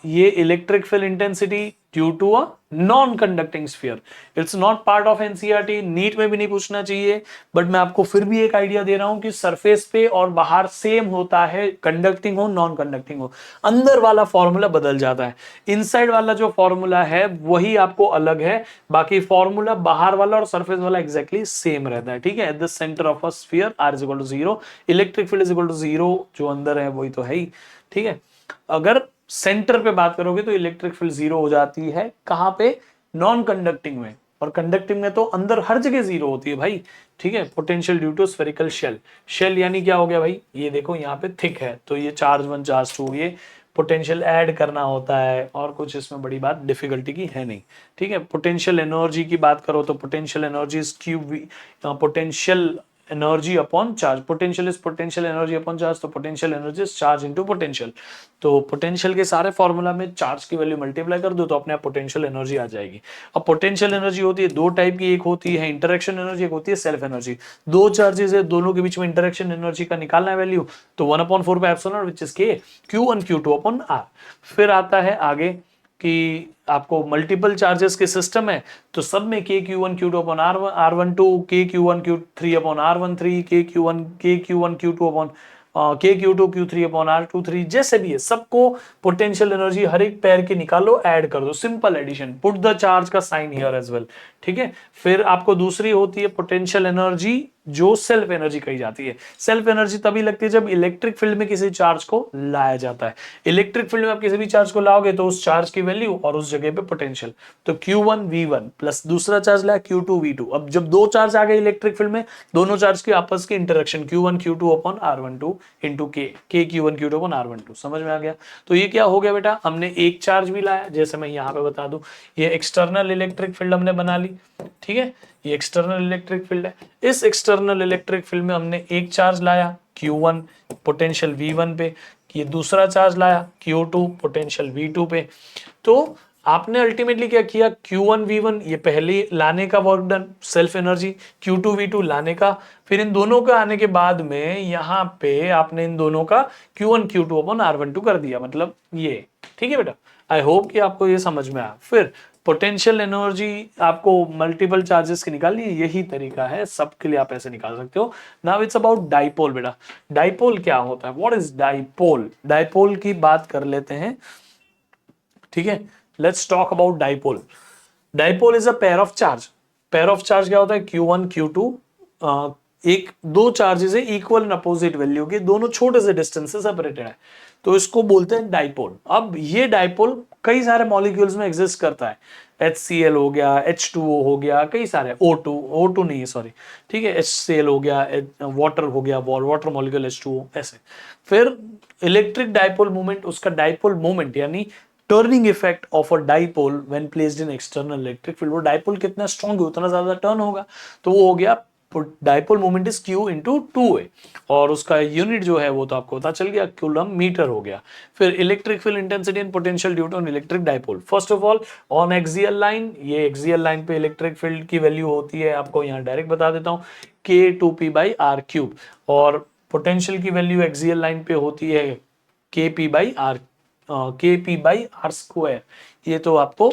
ये electric field intensity due to a non conducting sphere, it's not part of NCERT, NEET में भी नहीं पूछना चाहिए, बट मैं आपको फिर भी एक आइडिया दे रहा हूं कि सरफेस पे और बाहर सेम होता है, कंडक्टिंग हो नॉन कंडक्टिंग हो, अंदर वाला फॉर्मूला बदल जाता है, इनसाइड वाला जो फॉर्मूला है वही आपको अलग है, बाकी फॉर्मूला बाहर वाला और सरफेस वाला एग्जैक्टली सेम रहता है, ठीक है। At the centre of a sphere R is equal to 0, electric field is equal to 0, जो अंदर है वही तो है ही, ठीक है। अगर सेंटर पे बात करोगे तो इलेक्ट्रिक फील्ड 0 हो जाती है, कहां पे, नॉन कंडक्टिंग में, और कंडक्टिंग में तो अंदर हर जगह 0 होती है भाई, ठीक है। Potential due to spherical shell, shell यानी क्या हो गया भाई, ये देखो यहाँ पे थिक है, तो ये चार्ज 1 चार्ज 2, ये पोटेंशियल ऐड करना होता है, और कुछ इसमें बड़ी बात डिफिकल्टी की है नहीं, ठीक है। पोटेंशियल एनर्जी की बात करो तो potential energy is q, potential energy upon charge, potential is potential energy upon charge, तो potential energy is charge into potential. तो पोटेंशियल के सारे फॉर्मूला में चार्ज की वैल्यू मल्टीप्लाई कर दो तो अपने आप पोटेंशियल एनर्जी आ जाएगी। अब पोटेंशियल एनर्जी होती है दो टाइप की, एक होती है इंटरेक्शन एनर्जी, एक होती है सेल्फ एनर्जी। दो चार्जेस है, दोनों के बीच में इंटरेक्शन एनर्जी का निकालना है वैल्यू, तो 1/4 पे एप्सिलॉन व्हिच इज के Q1 Q2 अपॉन आर। फिर आता है आगे कि आपको मल्टीपल चार्जेस के सिस्टम है, तो सब में के Q1 Q2 अपॉन R12, के Q1 Q3 अपॉन R13, के Q1 Q2 अपॉन के Q2 Q3 अपॉन R23, जैसे भी है सबको पोटेंशियल एनर्जी हर एक पैर के निकालो, ऐड कर दो, simple addition, put the charge का साइन हियर एज वेल, ठीक है। फिर आपको दूसरी होती है पोटेंशियल एनर्जी, जो सेल्फ एनर्जी कही जाती है। सेल्फ एनर्जी तभी लगती है जब इलेक्ट्रिक फील्ड में किसी चार्ज को लाया जाता है। इलेक्ट्रिक फील्ड में आप किसी भी चार्ज को लाओगे तो उस चार्ज की वैल्यू और उस जगह पे पोटेंशियल, तो Q1 V1 प्लस दूसरा चार्ज लाया Q2 V2। अब जब दो चार्ज आ गए इलेक्ट्रिक फील्ड में, दोनों चार्ज के आपस की interaction Q1 Q2 upon R12 into के Q1 Q2 अपॉन R12। समझ में आ गया? तो ये क्या हो गया बेटा, हमने एक चार्ज भी लाया, जैसे मैं यहाँ पे बता दूं, ये एक्सटर्नल इलेक्ट्रिक फील्ड हमने बना ली, ठीक है, ये एक्सटर्नल इलेक्ट्रिक फील्ड है। इस एक्सटर्नल इलेक्ट्रिक फील्ड में हमने एक चार्ज लाया Q1 पोटेंशियल V1 पे, कि ये दूसरा चार्ज लाया Q2 पोटेंशियल V2 पे। तो आपने अल्टीमेटली क्या किया, Q1 V1 ये पहले लाने का work done, self energy, Q2 V2 लाने का, फिर इन दोनों का आने के बाद में यहाँ पे आपने इन दोनों का Q1 Q2 अपन R12 कर दिया, मतलब ये। ठीक है बेटा, आई होप कि आपको ये समझ में आया। फिर पोटेंशियल एनर्जी आपको मल्टीपल चार्जेस की निकालनी है, यही तरीका है, सबके लिए आप ऐसे निकाल सकते हो। नाउ इट्स अबाउट डाइपोल बेटा। डाइपोल क्या होता है, व्हाट इज डाइपोल? डाइपोल की बात कर लेते हैं, ठीक है। Let's talk about dipole. Dipole is a pair of charge. Pair of charge क्या होता है, Q1 Q2, एक दो चार्जेस है इक्वल एंड अपोजिट वैल्यू के, दोनों छोटे से डिस्टेंस से सेपरेटेड है, तो इसको बोलते हैं डाइपोल। अब ये डाइपोल कई सारे मॉलिक्यूल्स में एग्जिस्ट करता है, HCl हो गया, H2O हो गया, कई सारे, O2 नहीं है सॉरी, ठीक है, HCl हो गया, वाटर हो गया, वाटर मॉलिक्यूल H2O, ऐसे। फिर इलेक्ट्रिक डाइपोल मोमेंट, उसका डाइपोल मोमेंट यानी turning effect of a dipole when placed in external electric field, वो डाइपोल कितना स्ट्रॉन्ग है उतना ज्यादा टर्न होगा, तो वो हो गया dipole moment is Q into 2A, और उसका यूनिट जो है वो तो आपको पता चल गया, कूलम मीटर हो गया। फिर electric field intensity and potential due to an electric dipole. First of all on axial line, ये एक्सियल लाइन पे इलेक्ट्रिक फील्ड की वैल्यू होती है, आपको यहाँ डायरेक्ट बता देता हूँ, K2P/R3, और पोटेंशियल की वैल्यू एक्सियल लाइन पे होती है KP/R²। ये तो आपको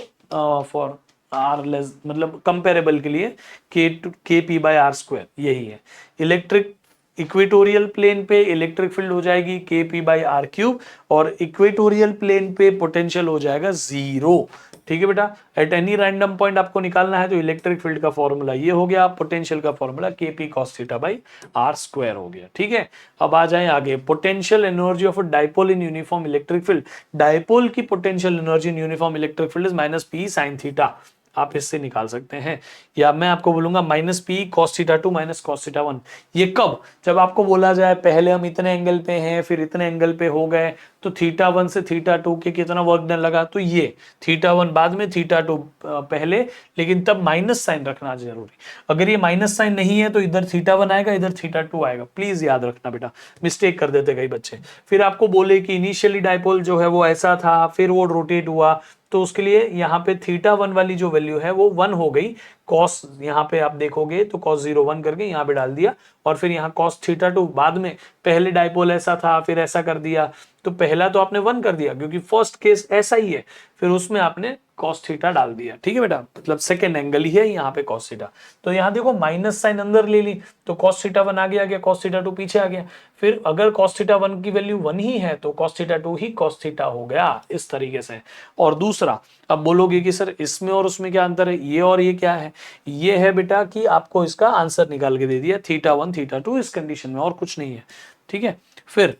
फॉर आर लेस, मतलब कंपेरेबल के लिए KP/R², यही है। इलेक्ट्रिक इक्वेटोरियल प्लेन पे इलेक्ट्रिक फील्ड हो जाएगी KP/R3, और इक्वेटोरियल प्लेन पे पोटेंशियल हो जाएगा 0। ठीक है बेटा, एट एनी रैंडम पॉइंट आपको निकालना है तो इलेक्ट्रिक फील्ड का फॉर्मूला ये हो गया, पोटेंशियल का फॉर्मूला KP cos θ/R² हो गया। ठीक है, अब आ जाए आगे, potential energy of a dipole in uniform electric field. Dipole की potential energy in uniform electric field is -P sin θ, आप इससे निकाल सकते हैं, या मैं आपको बोलूंगा -P cos θ2 cos θ1। ये कब, जब आपको बोला जाए पहले हम इतने एंगल पे हैं फिर इतने एंगल पे हो गए, तो θ1 से θ2 के कितना वर्क डन लगा, तो ये θ1 बाद में θ2 पहले, लेकिन तब माइनस साइन रखना जरूरी। अगर ये माइनस साइन नहीं है तो इधर θ1 आएगा, इधर θ2 आएगा, प्लीज याद रखना बेटा, मिस्टेक कर देते कई बच्चे। फिर आपको बोले कि इनिशियली डाइपोल जो है वो ऐसा था, फिर वो रोटेट हुआ, तो उसके लिए यहाँ पे θ1 वाली जो वैल्यू है वो 1 हो गई, कॉस यहाँ पे आप देखोगे तो cos 0 1 करके यहाँ पे डाल दिया, और फिर यहाँ cos θ2 बाद में, पहले डाइपोल ऐसा था फिर ऐसा कर दिया, तो पहला तो आपने 1 कर दिया क्योंकि फर्स्ट केस ऐसा ही है, फिर उसमें आपने cos θ डाल दिया। ठीक है बेटा, मतलब सेकेंड एंगल ही है यहाँ पे cos θ, तो यहाँ देखो माइनस साइन अंदर ले ली तो cos θ1 आगे आ गया, cos θ2 पीछे आ गया, फिर अगर cos θ1 की वैल्यू 1 ही है तो cos θ2 ही cos θ हो गया, इस तरीके से। और दूसरा, अब बोलोगे कि सर इसमें और उसमें क्या अंतर है, ये और ये क्या है, ये है बेटा कि आपको इसका आंसर निकाल के दे दिया, θ1 θ2 इस कंडीशन में, और कुछ नहीं है। ठीक है, फिर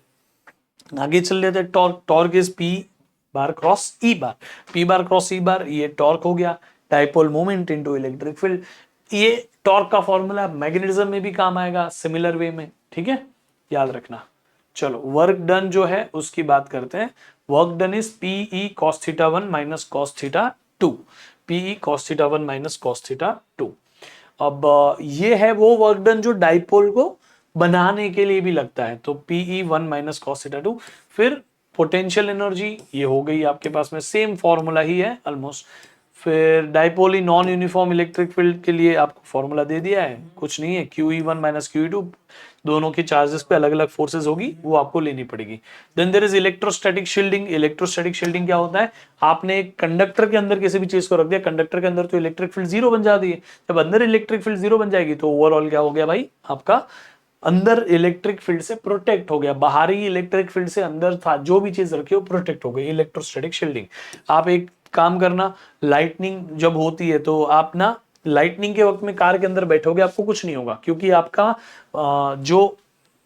आगे चल लेते हैं, torque. Torque is P bar cross E bar, P bar cross E बार, ये टॉर्क हो गया, dipole moment into electric field. ये टॉर्क का फॉर्मूला मैग्नेटिज्म में भी काम आएगा सिमिलर वे में, ठीक है, याद रखना। चलो वर्क डन जो है उसकी बात करते हैं। Work done is PE cos θ1 cos θ2, PE cos θ1 cos θ2। अब ये है वो वर्क डन जो डाइपोल को बनाने के लिए भी लगता है, तो PE1 cos θ2। फिर पोटेंशियल एनर्जी ये हो गई आपके पास में, सेम फॉर्मूला ही है ऑलमोस्ट। फिर dipole in non uniform electric field के लिए आपको फॉर्मूला दे दिया है, कुछ नहीं है, QE1 QE2, दोनों के चार्जेस पे अलग अलग फोर्सेस होगी, वो आपको लेनी पड़ेगी। Then there is electrostatic shielding. Electrostatic shielding क्या होता है, आपने एक कंडक्टर के अंदर किसी भी चीज को रख दिया, कंडक्टर के अंदर तो इलेक्ट्रिक फील्ड 0 बन जाती है, जब अंदर इलेक्ट्रिक फील्ड 0 बन जाएगी तो ओवरऑल क्या हो गया भाई, आपका अंदर इलेक्ट्रिक फील्ड से प्रोटेक्ट हो गया, बाहरी इलेक्ट्रिक फील्ड से अंदर था जो भी चीज रखी हो प्रोटेक्ट हो गई, इलेक्ट्रोस्टैटिक शील्डिंग। आप एक काम करना, लाइटनिंग जब होती है तो आप ना लाइटनिंग के वक्त में कार के अंदर बैठोगे आपको कुछ नहीं होगा, क्योंकि आपका जो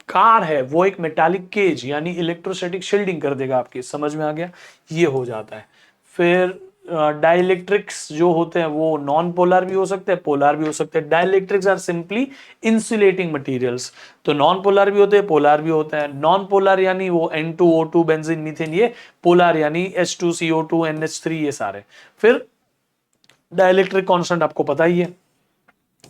कार है वो एक मेटालिक केज यानी इलेक्ट्रोस्टैटिक शील्डिंग कर देगा आपकी, समझ में आ गया, ये हो जाता है। फिर डाइलेक्ट्रिक्स जो होते हैं वो नॉन पोलर भी हो सकते हैं, पोलर भी हो सकते हैं। Dielectrics are simply insulating materials, तो नॉन पोलर भी होते हैं पोलर भी होते हैं। नॉन पोलर यानी वो N2O2 बेंजीन मीथेन, ये पोलर यानी H2CO2 NH3 ये सारे। फिर डाइलेक्ट्रिक कांस्टेंट आपको पता ही है,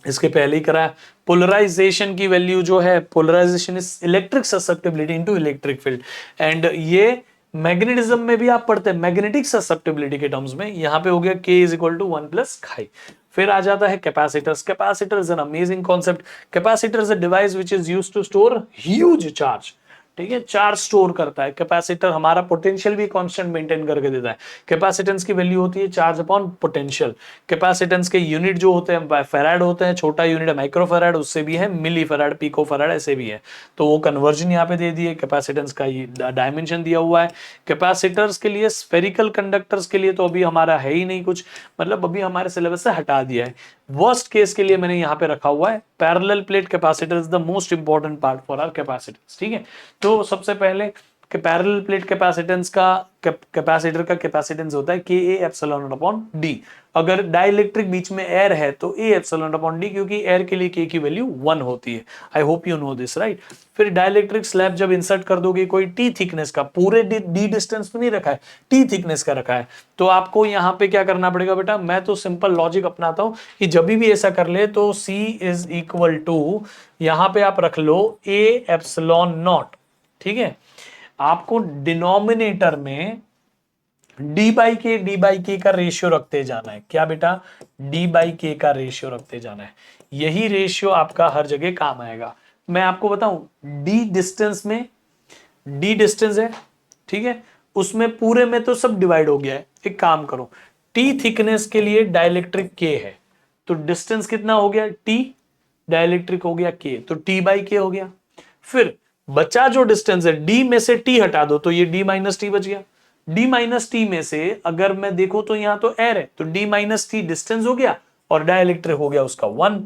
इसके पहले ही कराया। पोलराइजेशन की वैल्यू जो है, polarization is electric susceptibility into electric field, and ये मैग्नेटिज्म में भी आप पढ़ते हैं मैग्नेटिक ससेप्टिबिलिटी के टर्म्स में। यहां पे हो गया K is equal to 1 plus chi. फिर आ जाता है capacitors. Capacitor is an amazing concept. Capacitor is a device which is used to store huge charge. ठीक है, चार्ज स्टोर करता है। कैपेसिटर हमारा पोटेंशियल भी कांस्टेंट मेंटेन करके देता है। कैपेसिटेंस की वैल्यू होती है चार्ज अपॉन पोटेंशियल। कैपेसिटेंस के यूनिट जो होते हैं फैराड होते हैं, छोटा यूनिट है माइक्रोफैराड, उससे भी है मिली फैराड, पिको फैराड, ऐसे भी है। तो वो कन्वर्जन यहाँ पे दे दिए। कैपेसिटेंस का डायमेंशन दिया हुआ है। कैपेसिटर्स के लिए, स्फेरिकल कंडक्टर्स के लिए तो अभी हमारा है ही नहीं कुछ, मतलब अभी हमारे सिलेबस से हटा दिया है। वर्स्ट केस के लिए मैंने यहाँ पे रखा हुआ है parallel plate capacitor is the most important part for our capacitors. ठीक है, तो सबसे पहले कि पैरेलल प्लेट कैपेसिटेंस का, कैपेसिटर का कैपेसिटेंस होता है K A epsilon naught upon d. अगर डाइलेक्ट्रिक बीच में एयर है तो A epsilon naught upon d, क्योंकि एयर के लिए के की वैल्यू 1 होती है। I hope you know this right. फिर डाइलेक्ट्रिक स्लैब जब इंसर्ट कर दोगे कोई टी थिकनेस का, पूरे डी डिस्टेंस पे नहीं रखा है, टी थिकनेस का रखा है, तो आपको यहां पे क्या करना पड़ेगा बेटा, मैं तो सिंपल लॉजिक अपनाता हूं कि जब भी ऐसा कर ले तो C इज इक्वल टू, यहां पे आप रख लो ए एप्सिलॉन नॉट। ठीक है, आपको डिनोमिनेटर में डी बाई के का रेशियो रखते जाना है। क्या बेटा, डी बाई के का रेशियो रखते जाना है। यही रेशियो आपका हर जगह काम आएगा। मैं आपको बताऊं, डी डिस्टेंस में, डी डिस्टेंस है, ठीक है, उसमें पूरे में तो सब डिवाइड हो गया है। एक काम करो, टी थिकनेस के लिए डाइलेक्ट्रिक के है, तो डिस्टेंस कितना हो गया, टी, डाइलेक्ट्रिक हो गया के, तो टी बाई के हो गया। फिर बचा जो डिस्टेंस है, डी में से टी हटा दो तो ये डी माइनस टी बच गया। डी माइनस टी में से अगर मैं देखूं तो यहां तो एयर है, तो डी माइनस टी डिस्टेंस हो गया और डाइलेक्ट्रिक हो गया उसका 1।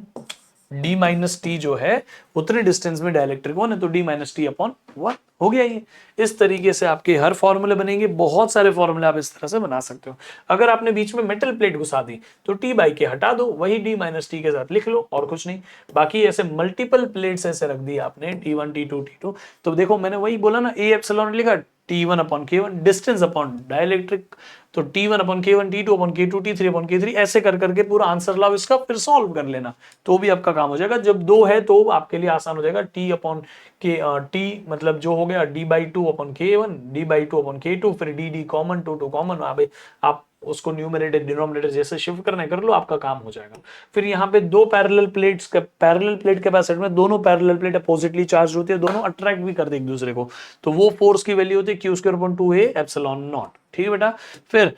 डी माइनस टी जो है उतने डिस्टेंस में डाइलेक्ट्रिक 1 है, तो डी माइनस टी अपॉन 1 हो गया ये। इस तरीके से आपके हर फॉर्मूले बनेंगे, बहुत सारे फॉर्मूले आप इस तरह से बना सकते हो। अगर आपने बीच में मेटल प्लेट घुसा दी तो टी बाई के हटा दो, वही डी माइनस टी के साथ लिख लो और कुछ नहीं। बाकी ऐसे मल्टीपल प्लेट्स ऐसे रख दी आपने, T1 T2 T2, तो देखो मैंने वही बोला ना, ए एप्सिलॉन लिखा, T1 upon K1 distance upon dielectric, तो T1 upon K1, T2 upon K2, T3 upon K3, ऐसे कर करके पूरा आंसर लाओ इसका, फिर सॉल्व कर लेना, तो भी आपका काम हो जाएगा। जब 2 है तो आपके लिए आसान हो जाएगा। T अपॉन T मतलब जो हो गया D/2 upon K1, D/2 upon K2, फिर D कॉमन, 2 कॉमन, आप उसको न्यूमरेटर डिनोमिनेटर जैसे शिफ्ट करना है कर लो, आपका काम हो जाएगा। फिर यहाँ पे दो parallel plates, parallel plate capacitor में दोनों पैरेलल प्लेट अपोजिटली चार्ज होती है, दोनों अट्रैक्ट भी करते एक दूसरे को, तो वो फोर्स की वैल्यू होती है Q² A एप्सिलॉन नॉट। ठीक है बेटा। फिर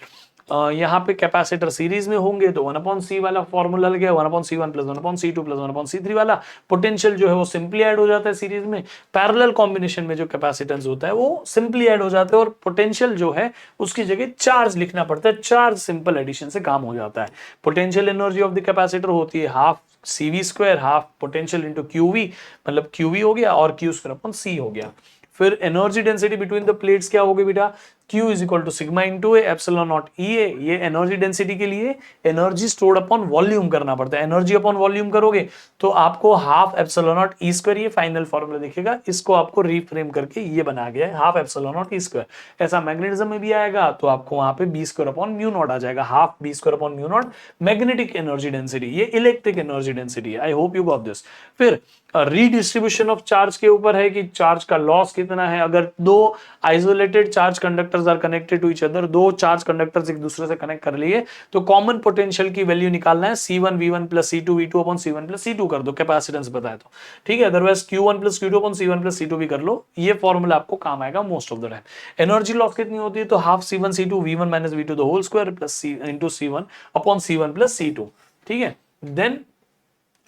यहाँ पे कैपेसिटर सीरीज में होंगे तो 1/c वाला फॉर्मूला लग गया, 1/c1 plus 1/c2 plus 1/c3 वाला। पोटेंशियल जो है वो सिंपली ऐड हो जाता है सीरीज में। पैरेलल कॉम्बिनेशन में जो कैपेसिटेंस होता है वो सिंपली ऐड हो जाता है, और पोटेंशियल जो है उसकी जगह चार्ज लिखना पड़ता है, चार्ज सिंपल एडिशन से काम हो जाता है। Potential energy of the capacitor होती है half CV², half potential into QV, मतलब QV हो गया और Q²/C हो गया। फिर energy density between the plates क्या होगी बेटा, Q is equal to sigma into A epsilon naught EA। ये एनर्जी डेंसिटी के लिए एनर्जी स्टोर्ड अपॉन वॉल्यूम करना पड़ता है। एनर्जी अपॉन वॉल्यूम करोगे तो आपको हाफ एप्सिलॉन नॉट E², ये फाइनल फॉर्मूला दिखेगा, इसको आपको रीफ्रेम करके ये बना गया है हाफ एप्सिलॉन नॉट E²। ऐसा मैग्नेटिज्म में भी आएगा तो आपको वहां पे B²/μ0 आ जाएगा, half B²/μ0 magnetic energy density, ये इलेक्ट्रिक एनर्जी डेंसिटी है। I hope you got this. फिर रीडिस्ट्रीब्यूशन ऑफ चार्ज के ऊपर है कि चार्ज का लॉस कितना है। अगर दो isolated charge conductors are connected to each other, दो चार्ज कंडक्टर्स एक दूसरे से कनेक्ट कर लिए, तो कॉमन पोटेंशियल की वैल्यू निकालना है C1 V1 plus C2 V2 upon C1 plus C2 कर दो, कैपेसिटेंस बताए तो ठीक है। Otherwise Q1 plus Q2 upon C1 plus C2 भी कर लो, ये फॉर्मूला आपको काम आएगा most of the time. Energy loss कितनी होती है, तो half C1 C2 V1 minus V2 the whole square plus C into C1 upon C1 plus C2। ठीक है। देन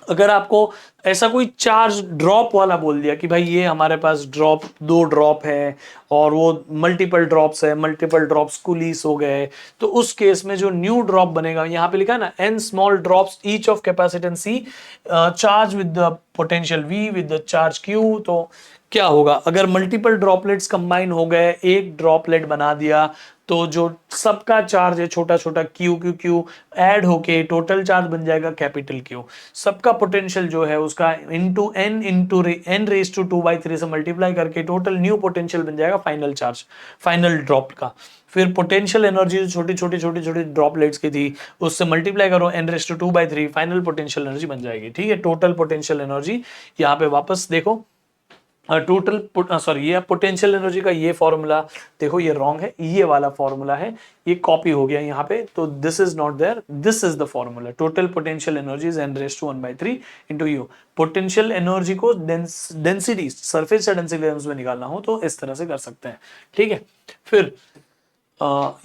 अगर आपको ऐसा कोई चार्ज ड्रॉप वाला बोल दिया कि भाई ये हमारे पास ड्रॉप, 2 ड्रॉप है और वो मल्टीपल ड्रॉप्स है, मल्टीपल ड्रॉप्स कुलीस हो गए, तो उस केस में जो न्यू ड्रॉप बनेगा, यहाँ पे लिखा है ना n small drops each of capacitance C charge with the potential V with the charge Q, तो क्या होगा अगर मल्टीपल ड्रॉपलेट्स कंबाइन हो गए, एक ड्रॉपलेट बना दिया, तो जो सबका चार्ज है छोटा छोटा क्यू क्यू क्यू ऐड होके टोटल चार्ज बन जाएगा कैपिटल क्यू। सबका पोटेंशियल जो है उसका इंटू एन रेज टू 2/3 से मल्टीप्लाई करके टोटल न्यू पोटेंशियल बन जाएगा फाइनल चार्ज, फाइनल ड्रॉप का। फिर पोटेंशियल एनर्जी जो छोटी छोटी छोटी छोटी ड्रॉपलेट्स की थी उससे मल्टीप्लाई करो n raise to 2/3, final potential energy बन जाएगी। ठीक है, टोटल पोटेंशियल एनर्जी यहाँ पे वापस देखो, टोटल सॉरी ये पोटेंशियल एनर्जी का ये फॉर्मूला देखो, ये रॉन्ग है, ये वाला फॉर्मूला है, ये कॉपी हो गया यहाँ पे, तो this is not there, this is the formula. Total potential energy is n raise to 1/3 into U. Potential energy को डेंसिटी, सरफेस या डेंसिटी टर्म्स में निकालना हो तो इस तरह से कर सकते हैं। ठीक है, फिर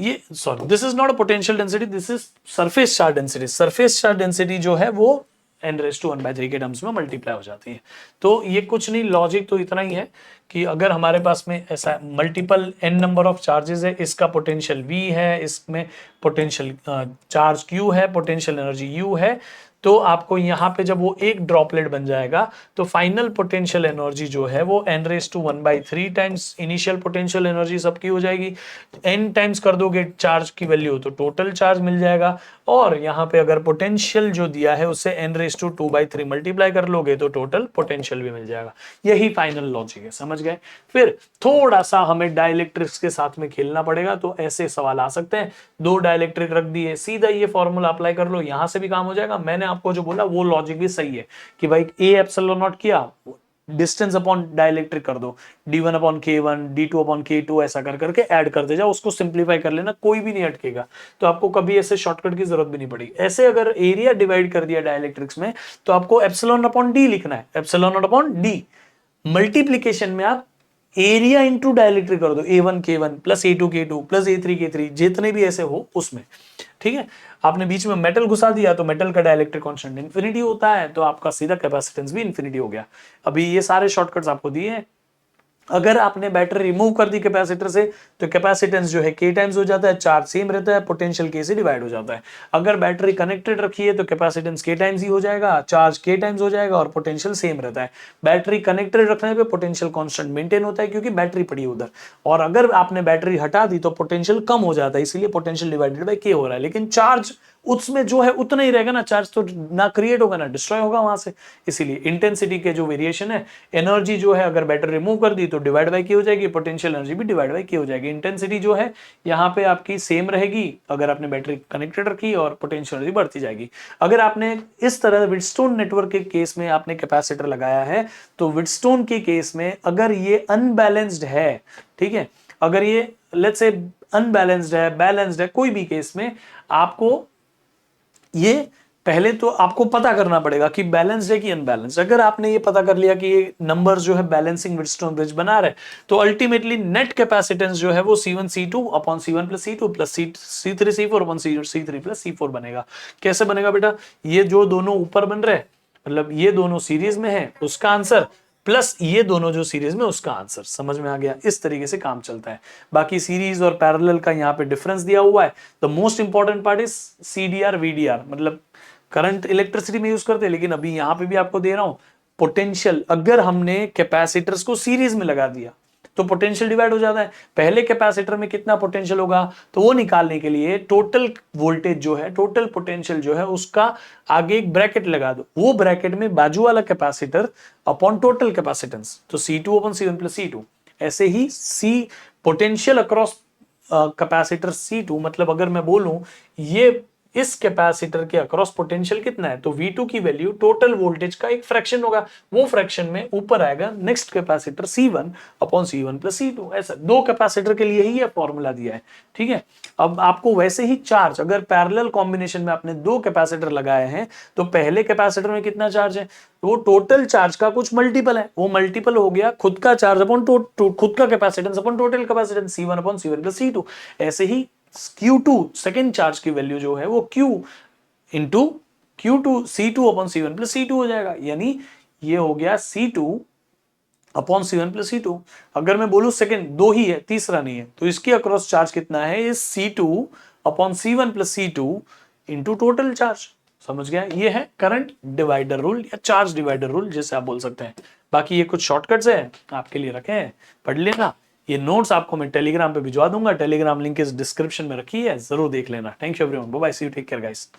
ये sorry this is not a potential density, this is surface charge density. Surface charge density जो है वो n रेज़ टू 1/3 के टर्म्स में मल्टीप्लाई हो जाती है। तो ये कुछ नहीं, लॉजिक तो इतना ही है कि अगर हमारे पास में ऐसा multiple n number of charges है, इसका पोटेंशियल v है, इसमें पोटेंशियल चार्ज q है, पोटेंशियल एनर्जी u है, तो आपको यहाँ पे जब वो एक ड्रॉपलेट बन जाएगा तो फाइनल पोटेंशियल एनर्जी जो है वो n raise to 1/3 times initial potential energy सबकी हो जाएगी। n टाइम्स कर दोगे चार्ज की वैल्यू तो टोटल चार्ज मिल जाएगा, और यहाँ पे अगर पोटेंशियल जो दिया है उससे n रेज़ टू 2/3 मल्टीप्लाई कर लोगे तो टोटल पोटेंशियल भी मिल जाएगा। यही फाइनल लॉजिक है, समझ गए। फिर थोड़ा सा हमें डाइलेक्ट्रिक्स के साथ में खेलना पड़ेगा, तो ऐसे सवाल आ सकते हैं। दो डाइलेक्ट्रिक रख दिए, सीधा ये फॉर्मूला अप्लाई कर लो, यहां से भी काम हो जाएगा। मैंने आपको जो बोला वो लॉजिक भी सही है कि भाई ए एप्सिलॉन नॉट किया, डिस्टेंस अपॉन डाइलेक्ट्रिक कर दो, d1 upon k1, d2 upon k2 ऐसा कर करके ऐड कर दे जाओ, उसको सिंप्लीफाई कर लेना, कोई भी नहीं अटकेगा, तो आपको कभी ऐसे शॉर्टकट की जरूरत भी नहीं पड़ेगी। ऐसे अगर एरिया डिवाइड कर दिया डाइलेक्ट्रिक्स में तो आपको एप्सिलॉन अपॉन डी लिखना है, एप्सिलॉन अपॉन डी। मल्टीप्लीकेशन में आप एरिया इंटू डाइलेक्ट्रिक कर दो, a1 k1 plus a2 k2 plus a3 k3, जितने भी ऐसे हो उसमें। ठीक है, आपने बीच में मेटल घुसा दिया तो मेटल का डाइलेक्ट्रिक कांस्टेंट इंफिनिटी होता है, तो आपका सीधा कैपेसिटेंस भी इंफिनिटी हो गया। अभी ये सारे शॉर्टकट्स आपको दिए हैं। अगर आपने बैटरी रिमूव कर दी कैपेसिटर से तो कैपेसिटेंस जो है k टाइम्स हो जाता है, चार्ज सेम रहता है, पोटेंशियल k से डिवाइड हो जाता है। अगर बैटरी कनेक्टेड रखी है तो कैपेसिटेंस k टाइम्स ही हो जाएगा, चार्ज k टाइम्स हो जाएगा और पोटेंशियल सेम रहता है। बैटरी कनेक्टेड रखने पे पोटेंशियल कांस्टेंट मेंटेन होता है क्योंकि बैटरी पड़ी है उधर, और अगर आपने बैटरी हटा दी तो पोटेंशियल कम हो जाता है, इसीलिए पोटेंशियल डिवाइडेड बाय k हो रहा है। लेकिन चार्ज उसमें जो है उतना ही रहेगा ना, चार्ज तो ना क्रिएट होगा ना डिस्ट्रॉय होगा वहां से। इसीलिए इंटेंसिटी के जो वेरिएशन है, एनर्जी जो है अगर बैटरी रिमूव कर दी तो डिवाइड बाय के हो जाएगी, पोटेंशियल एनर्जी भी डिवाइड बाय के हो जाएगी। इंटेंसिटी जो है यहाँ पे आपकी सेम रहेगी अगर आपने बैटरी कनेक्टेड रखी, और पोटेंशियल एनर्जी बढ़ती जाएगी। अगर आपने इस तरह व्हिटस्टोन नेटवर्क के केस में आपने कैपेसिटर लगाया है, तो व्हिटस्टोन के केस में अगर ये अनबैलेंस्ड है, ठीक है, अगर ये लेट्स से अनबैलेंस्ड है, बैलेंस्ड है, कोई भी केस में आपको ये पहले तो आपको पता करना पड़ेगा कि बैलेंस्ड है कि अनबैलेंस्ड। अगर आपने ये पता कर लिया कि ये नंबर जो है बैलेंसिंग व्हिटस्टोन ब्रिज बना रहे, तो अल्टीमेटली नेट कैपेसिटेंस जो है वो C1 C2 upon C1 plus C2 plus C3 C4 upon C3 plus C4 बनेगा। कैसे बनेगा बेटा, ये जो दोनों ऊपर बन रहे मतलब ये दोनों सीरीज में है उसका आंसर, प्लस ये दोनों जो सीरीज में उसका आंसर। समझ में आ गया, इस तरीके से काम चलता है। बाकी सीरीज और पैरेलल का यहाँ पे डिफरेंस दिया हुआ है। The most important part is CDR VDR, मतलब करंट इलेक्ट्रिसिटी में यूज करते हैं, लेकिन अभी यहां पे भी आपको दे रहा हूं पोटेंशियल। अगर हमने कैपेसिटर्स को सीरीज में लगा दिया तो पोटेंशियल डिवाइड हो जाता है। पहले कैपेसिटर में कितना पोटेंशियल होगा तो वो निकालने के लिए टोटल वोल्टेज जो है, टोटल पोटेंशियल जो है, उसका आगे एक ब्रैकेट लगा दो, वो ब्रैकेट में बाजू वाला कैपेसिटर अपॉन टोटल कैपेसिटेंस, तो C2 upon C1 plus C2। ऐसे ही C potential across capacitor C2, मतलब अगर मैं बोलूं ये इस कैपेसिटर के अक्रॉस पोटेंशियल कितना है, तो V2 की वैल्यू टोटल वोल्टेज का एक फ्रैक्शन होगा, वो फ्रैक्शन में ऊपर आएगा next capacitor C1 upon C1 plus C2। ऐसा दो कैपेसिटर के लिए ही ये फॉर्मूला दिया है। ठीक है, अब आपको वैसे ही चार्ज, अगर पैरेलल कॉम्बिनेशन में आपने दो कैपेसिटर लगाए हैं तो पहले कैपेसिटर में कितना चार्ज है, तो वो टोटल चार्ज का कुछ मल्टीपल है, वो मल्टीपल हो गया खुद का चार्ज अपॉन खुद का capacitance upon total capacitance C1 upon C1 plus C2। ऐसे ही Q2 सेकेंड चार्ज की वैल्यू जो है वो Q into Q2 C2 upon C1 plus C2 हो जाएगा, यानी ये हो गया C2 upon C1 plus C2। अगर मैं बोलूं सेकेंड दो ही है, तीसरा नहीं है, तो इसके अक्रॉस चार्ज कितना है, ये C2 upon C1 plus C2 into total charge. समझ गया, ये है करंट डिवाइडर रूल या चार्ज डिवाइडर रूल जैसे आप बोल सकते हैं। बाकी ये कुछ शॉर्टकट्स है आपके लिए रखे हैं, पढ़ लेना। ये नोट्स आपको मैं टेलीग्राम पे भिजवा दूंगा, टेलीग्राम लिंक इस डिस्क्रिप्शन में रखी है, जरूर देख लेना। Thank you everyone, bye bye, see you, take care guys.